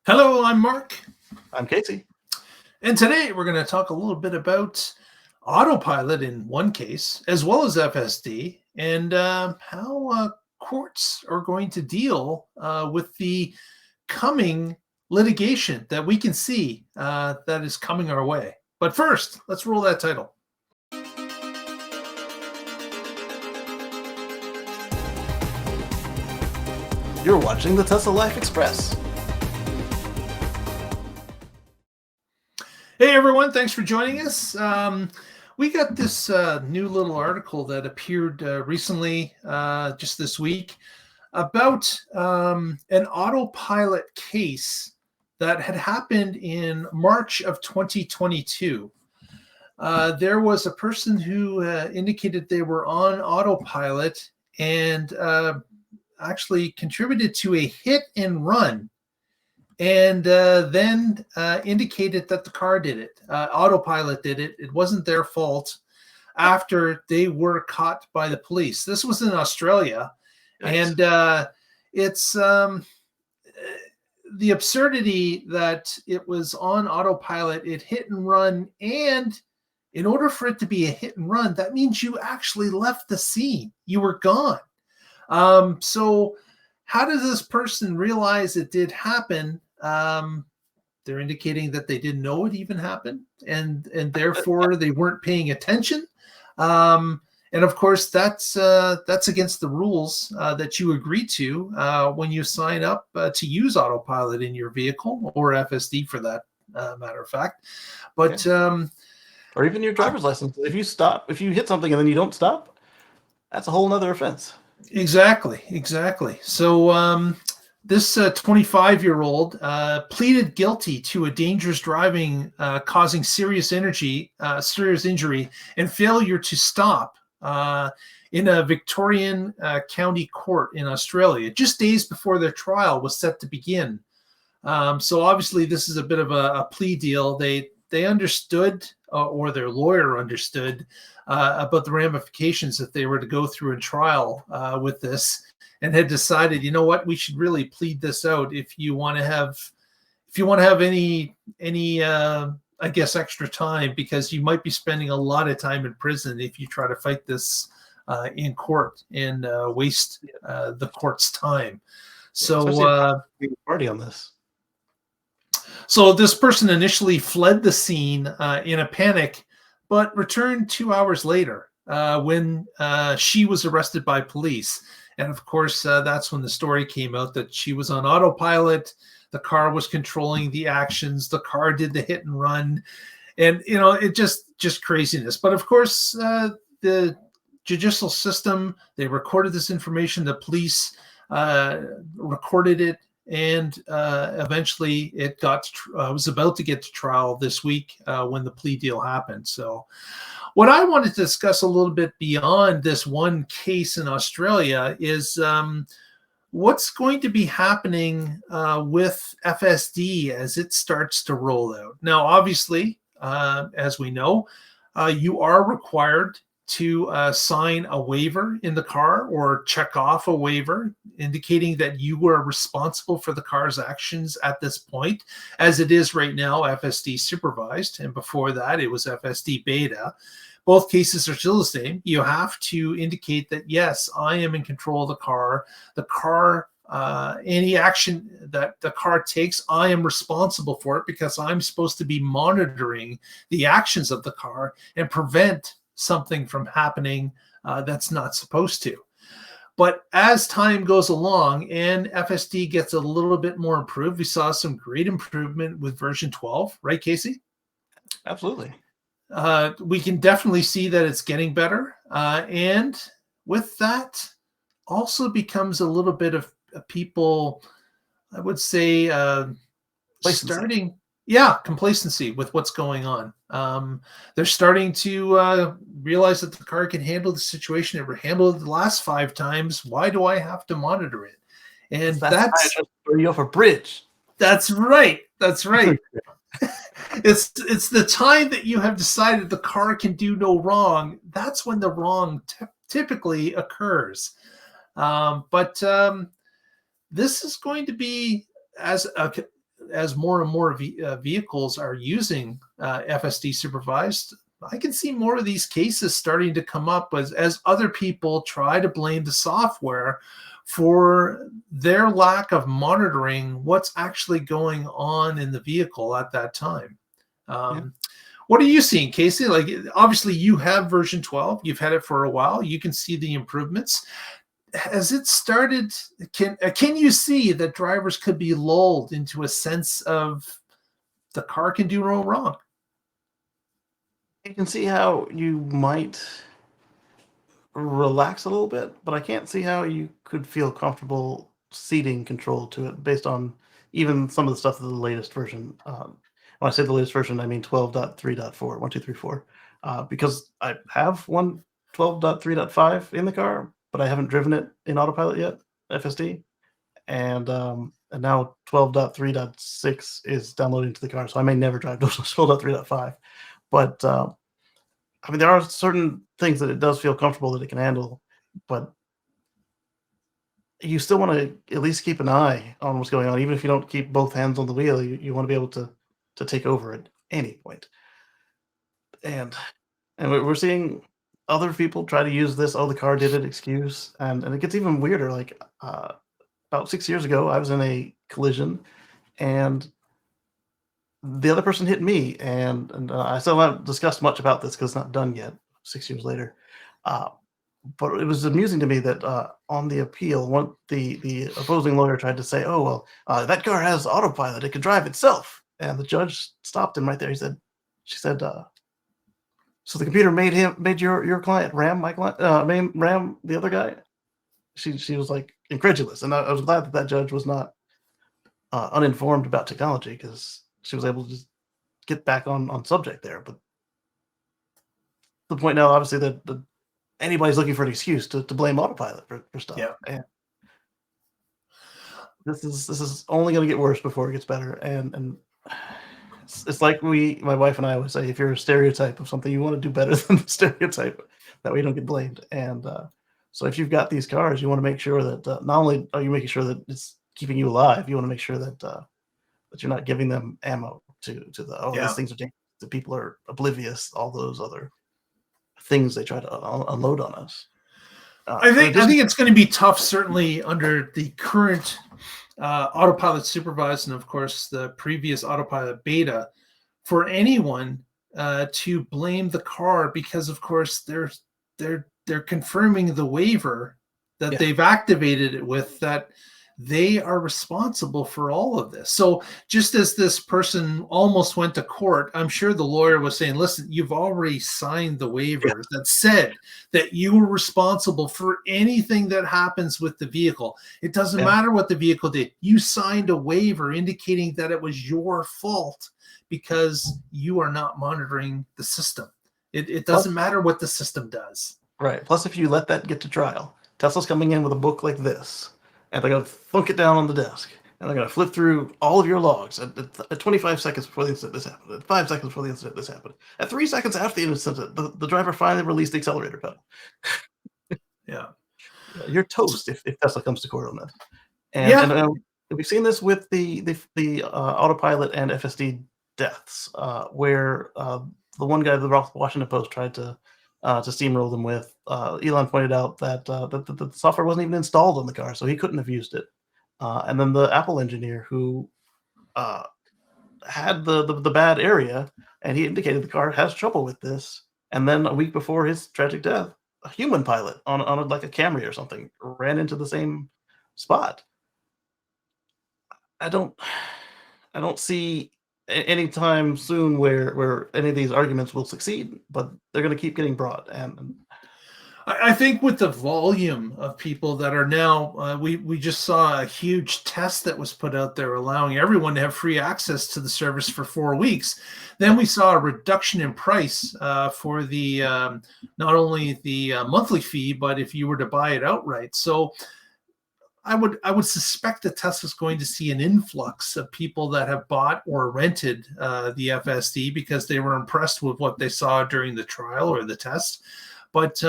Hello, I'm Mark, I'm Casey. and today we're going to talk a little bit about Autopilot in one case, as well as FSD, and how courts are going to deal with the coming litigation that we can see that is coming our way. But first, let's roll that title. You're watching the Tesla Life Express. Hey everyone, thanks for joining us. We got this new little article that appeared recently, just this week, about an autopilot case that had happened in March of 2022. There was a person who indicated they were on autopilot and actually contributed to a hit and run, and then indicated that the car did it. Autopilot did it. It wasn't their fault after they were caught by the police. This was in Australia. Nice. And it's the absurdity that it was on autopilot, it hit and run, and in order for it to be a hit and run, that means you actually left the scene. You were gone. So how does this person realize it did happen? They're indicating that they didn't know it even happened, and therefore they weren't paying attention. And of course, that's against the rules that you agree to when you sign up to use autopilot in your vehicle, or FSD for that matter of fact. But or even your driver's license. If you hit something and then you don't stop, that's a whole nother offense. Exactly. So this 25-year-old pleaded guilty to a dangerous driving causing serious injury and failure to stop in a Victorian county court in Australia, just days before their trial was set to begin. So obviously this is a bit of a plea deal. They understood, or their lawyer understood, about the ramifications if they were to go through a trial with this, and had decided, you know what, we should really plead this out if you want to have any I guess extra time, because you might be spending a lot of time in prison if you try to fight this in court and waste the court's time. So party on this. So this person initially fled the scene in a panic, but returned 2 hours later when she was arrested by police. And of course, that's when the story came out that she was on autopilot. The car was controlling the actions. The car did the hit and run. And, it just craziness. But of course, the judicial system, they recorded this information. The police recorded it. And eventually it was about to get to trial this week when the plea deal happened. So what I wanted to discuss a little bit beyond this one case in Australia is what's going to be happening with FSD as it starts to roll out. Now, obviously, as we know, you are required to sign a waiver in the car or check off a waiver indicating that you were responsible for the car's actions at this point, as it is right now FSD supervised, and before that it was FSD beta. Both cases are still the same. You have to indicate that, yes, I am in control of the car. Any action that the car takes, I am responsible for it, because I'm supposed to be monitoring the actions of the car and prevent something from happening that's not supposed to. But as time goes along and FSD gets a little bit more improved, we saw some great improvement with version 12, right, Casey? Absolutely. We can definitely see that it's getting better. And with that also becomes a little bit of people, I would say, complacency with what's going on. They're starting to realize that the car can handle the situation. It handled it the last 5 times. Why do I have to monitor it? And that's throw you off a bridge. That's right. It's the time that you have decided the car can do no wrong. That's when the wrong typically occurs. But this is going to be, as as more and more vehicles are using FSD supervised, I can see more of these cases starting to come up as other people try to blame the software for their lack of monitoring what's actually going on in the vehicle at that time. What are you seeing, Casey? Like, obviously you have version 12, you've had it for a while, you can see the improvements. Has it started, can you see that drivers could be lulled into a sense of the car can do no wrong? You can see how you might relax a little bit, but I can't see how you could feel comfortable ceding control to it based on even some of the stuff of the latest version. When I say the latest version, I mean 12.3.4, 1.2.3.4, because I have one 12.3.5 in the car, but I haven't driven it in Autopilot yet, FSD, and now 12.3.6 is downloading to the car, so I may never drive 12.3.5. But I mean, there are certain things that it does feel comfortable that it can handle, but you still want to at least keep an eye on what's going on, even if you don't keep both hands on the wheel. You want to be able to take over at any point. And we're seeing other people try to use this "oh, the car did it" excuse, and it gets even weirder. Like about 6 years ago, I was in a collision, and the other person hit me, and I still haven't discussed much about this because it's not done yet. 6 years later, uh, but it was amusing to me that on the appeal, the opposing lawyer tried to say, "Oh well, that car has autopilot; it can drive itself," and the judge stopped him right there. She said, "So the computer made your client ram my client, ram the other guy." She was like incredulous, and I was glad that that judge was not uninformed about technology because she was able to just get back on subject there. But the point now, obviously, that anybody's looking for an excuse to blame Autopilot for stuff. Yeah. And this is only going to get worse before it gets better. And it's like my wife and I always say, if you're a stereotype of something, you want to do better than the stereotype. That way you don't get blamed. And so if you've got these cars, you want to make sure that not only are you making sure that it's keeping you alive, you want to make sure that that you're not giving them ammo to the these things are dangerous. The people are oblivious. All those other things they try to unload on us. I think it's going to be tough, certainly under the current Autopilot supervised, and of course the previous Autopilot beta, for anyone to blame the car because, of course, they're confirming the waiver that they've activated it with, that they are responsible for all of this. So just as this person almost went to court, I'm sure the lawyer was saying, listen, you've already signed the waiver that said that you were responsible for anything that happens with the vehicle. It doesn't matter what the vehicle did. You signed a waiver indicating that it was your fault because you are not monitoring the system. It doesn't matter what the system does. Right. Plus, if you let that get to trial, Tesla's coming in with a book like this, and they're going to thunk it down on the desk, and they're going to flip through all of your logs at 25 seconds before the incident this happened, at 5 seconds before the incident this happened, at 3 seconds after the incident, the driver finally released the accelerator pedal. You're toast if Tesla comes to court on this. And we've seen this with the Autopilot and FSD deaths, where the one guy the Washington Post tried to steamroll them with. Elon pointed out that the software wasn't even installed on the car, so he couldn't have used it. And then the Apple engineer who had the bad area, and he indicated the car has trouble with this. And then a week before his tragic death, a human pilot on like a Camry or something ran into the same spot. I don't see anytime soon where any of these arguments will succeed, but they're going to keep getting brought. And I think with the volume of people that are now, we just saw a huge test that was put out there allowing everyone to have free access to the service for 4 weeks. Then we saw a reduction in price for the not only the monthly fee, but if you were to buy it outright. So I would suspect that Tesla's going to see an influx of people that have bought or rented the FSD because they were impressed with what they saw during the trial or the test. But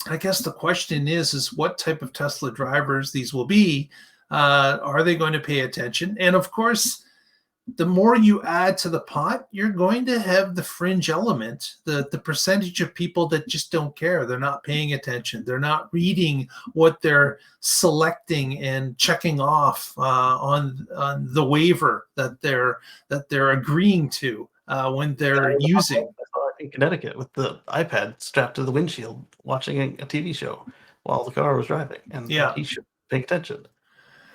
I guess the question is what type of Tesla drivers these will be. Are they going to pay attention? And of course, the more you add to the pot, you're going to have the fringe element, the percentage of people that just don't care. They're not paying attention. They're not reading what they're selecting and checking off on the waiver that they're agreeing to when they're using. I saw it in Connecticut with the iPad strapped to the windshield, watching a TV show while the car was driving, and Yeah. he should pay attention.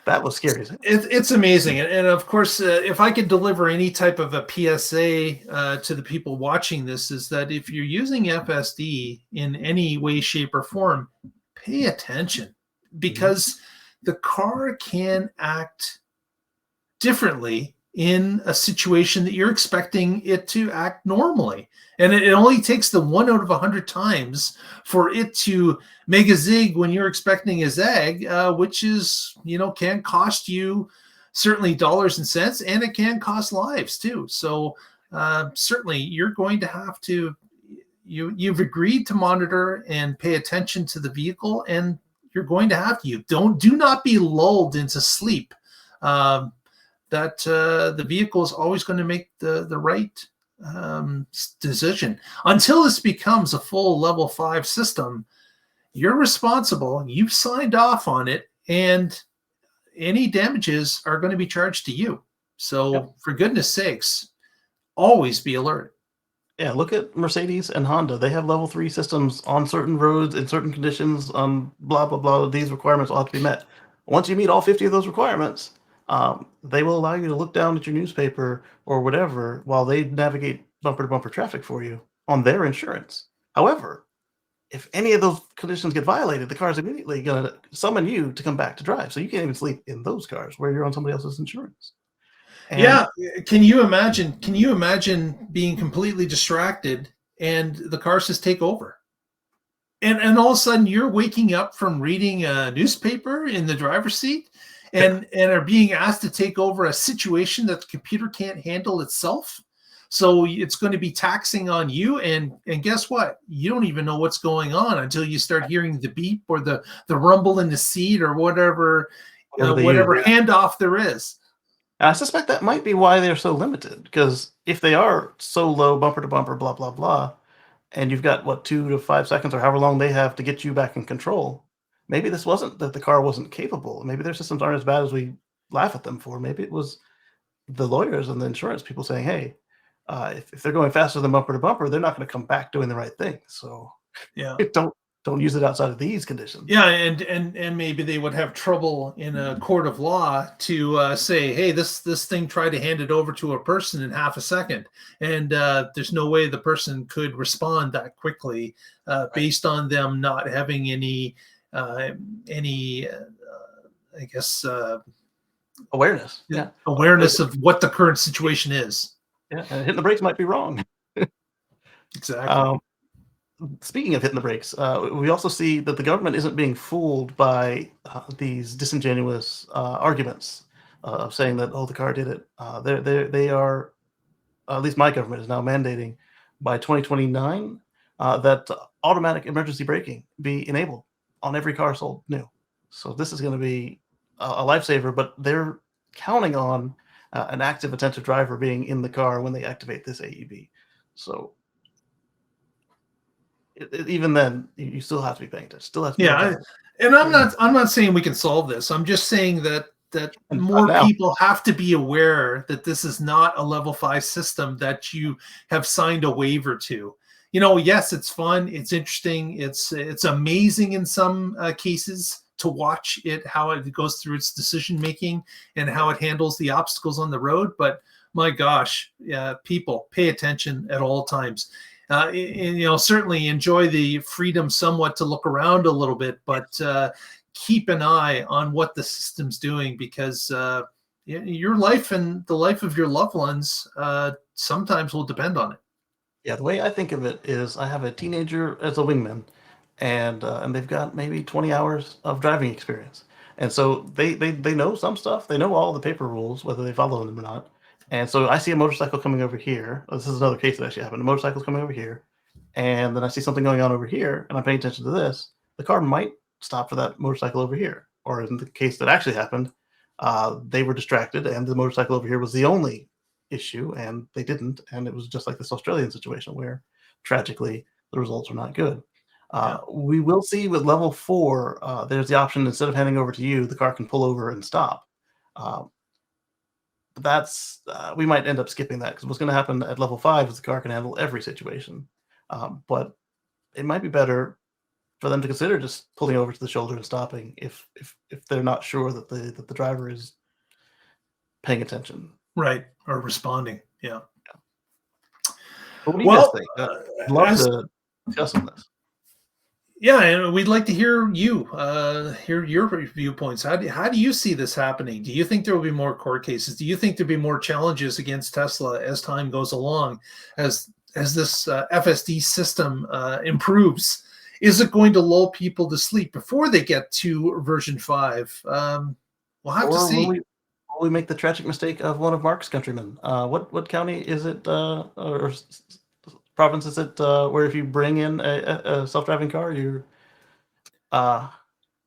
That was scary. It's amazing. And of course, if I could deliver any type of a PSA to the people watching this, is that if you're using FSD in any way, shape, or form, pay attention, because the car can act differently in a situation that you're expecting it to act normally. And it only takes the 1 out of 100 times for it to make a zig when you're expecting a zag, which is, can cost you certainly dollars and cents, and it can cost lives too. So certainly you're going to have to, you've agreed to monitor and pay attention to the vehicle, and you're going to have to. Do not be lulled into sleep. That the vehicle is always going to make the right decision. Until this becomes a full level 5 system, you're responsible. You've signed off on it, and any damages are going to be charged to you. So for goodness sakes, always be alert. Yeah, look at Mercedes and Honda. They have level 3 systems on certain roads in certain conditions. Blah blah blah. These requirements will have to be met. Once you meet all 50 of those requirements, they will allow you to look down at your newspaper or whatever while they navigate bumper-to-bumper traffic for you on their insurance. However, if any of those conditions get violated, the car is immediately going to summon you to come back to drive. So you can't even sleep in those cars where you're on somebody else's insurance. And yeah. Can you imagine being completely distracted and the cars just take over? And all of a sudden you're waking up from reading a newspaper in the driver's seat and are being asked to take over a situation that the computer can't handle itself. So it's going to be taxing on you. And guess what? You don't even know what's going on until you start hearing the beep or the rumble in the seat or whatever handoff there is. I suspect that might be why they're so limited, because if they are so low bumper to bumper, blah, blah, blah, and you've got, 2 to 5 seconds or however long they have to get you back in control, maybe this wasn't that the car wasn't capable. Maybe their systems aren't as bad as we laugh at them for. Maybe it was the lawyers and the insurance people saying, hey, if they're going faster than bumper to bumper, they're not going to come back doing the right thing. So yeah, don't use it outside of these conditions. Yeah, and maybe they would have trouble in a court of law to say, hey, this thing tried to hand it over to a person in half a second, and there's no way the person could respond that quickly based on them not having any I guess awareness. Yeah, awareness of what the current situation is. Yeah, and hitting the brakes might be wrong. Exactly. Speaking of hitting the brakes, we also see that the government isn't being fooled by these disingenuous arguments of saying that, oh, the car did it. They are, at least my government is now mandating by 2029 that automatic emergency braking be enabled on every car sold new. So this is going to be a lifesaver, but they're counting on an active, attentive driver being in the car when they activate this AEB. So even then, you still have to be paying attention. Still have to. Yeah, and I'm not saying we can solve this. I'm just saying that more people have to be aware that this is not a level 5 system that you have signed a waiver to. Yes, it's fun, it's interesting, it's amazing in some cases to watch it, how it goes through its decision making and how it handles the obstacles on the road. But my gosh, people pay attention at all times. And certainly enjoy the freedom somewhat to look around a little bit, but keep an eye on what the system's doing, because your life and the life of your loved ones sometimes will depend on it. Yeah, the way I think of it is I have a teenager as a wingman, and they've got maybe 20 hours of driving experience. And so they know some stuff. They know all the paper rules, whether they follow them or not. And so I see a motorcycle coming over here. This is another case that actually happened. A motorcycle's coming over here. And then I see something going on over here, and I'm paying attention to this. The car might stop for that motorcycle over here. Or in the case that actually happened, They were distracted, and the motorcycle over here was the only issue, and they didn't. And it was just like this Australian situation where, tragically, the results are not good. Yeah. We will see with level 4, there's the option, instead of handing over to you, the car can pull over and stop. But that's we might end up skipping that, because what's going to happen at level 5 is the car can handle every situation. But it might be better for them to consider just pulling over to the shoulder and stopping if they're not sure that the driver is paying attention. Right. Or responding. Yeah. But what do you guys think? I'd love to discuss on this. Yeah, and we'd like to hear you, hear your viewpoints. How do you see this happening? Do you think there will be more court cases? Do you think there'll be more challenges against Tesla as time goes along, as this FSD system improves? Is it going to lull people to sleep before they get to version 5? We'll have to see. Will we make the tragic mistake of one of Mark's countrymen? What county is it, or province is it, where if you bring in a self-driving car, you're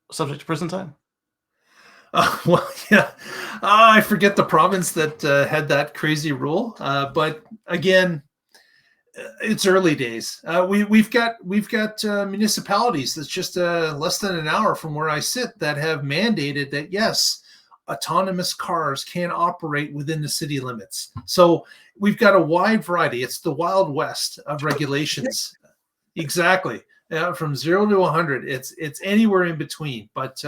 subject to prison time? Well, yeah, I forget the province that had that crazy rule. But again, it's early days. We've got municipalities that's just less than an hour from where I sit that have mandated that, yes, autonomous cars can operate within the city limits. So we've got a wide variety. It's the Wild West of regulations. Exactly. From 0 to 100. It's anywhere in between. But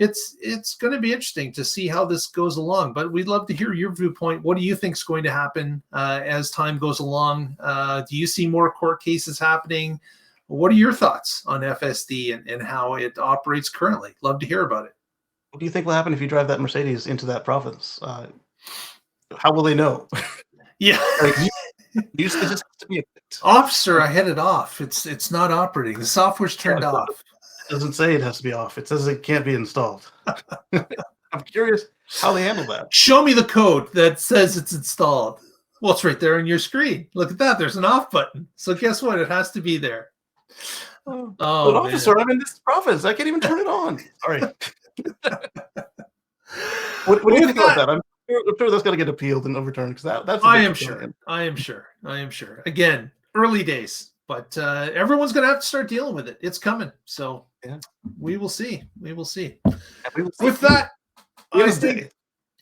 it's going to be interesting to see how this goes along. But we'd love to hear your viewpoint. What do you think is going to happen as time goes along? Do you see more court cases happening? What are your thoughts on FSD and how it operates currently? Love to hear about it. What do you think will happen if you drive that Mercedes into that province? How will they know? Yeah. Usually just has to be officer, I had it off. It's not operating. The software's turned off. It doesn't say it has to be off. It says it can't be installed. I'm curious how they handle that. Show me the code that says it's installed. Well, it's right there on your screen. Look at that. There's an off button. So guess what? It has to be there. But officer, I'm in this province. I can't even turn it on. Sorry. What do you think about that? I'm sure that's got to get appealed and overturned, because that's. I am sure. Again, early days, but everyone's going to have to start dealing with it. It's coming, so we will see. With that,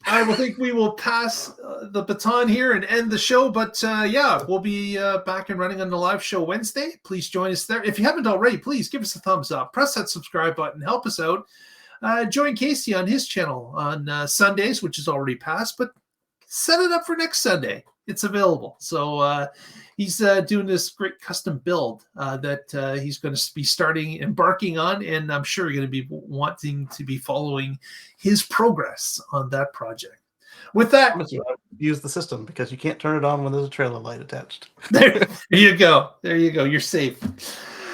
I will think we will pass the baton here and end the show. But we'll be back and running on the live show Wednesday. Please join us there. If you haven't already, please give us a thumbs up. Press that subscribe button. Help us out. Join Casey on his channel on Sundays, which is already passed, but set it up for next Sunday. It's available. So he's doing this great custom build that he's going to be embarking on, and I'm sure you're going to be wanting to be following his progress on that project. With that, use the system, because you can't turn it on when there's a trailer light attached. There you go. You're safe.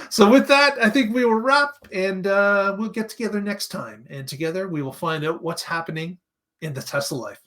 So with that, I think we will wrap, and we'll get together next time. And together we will find out what's happening in the Tesla life.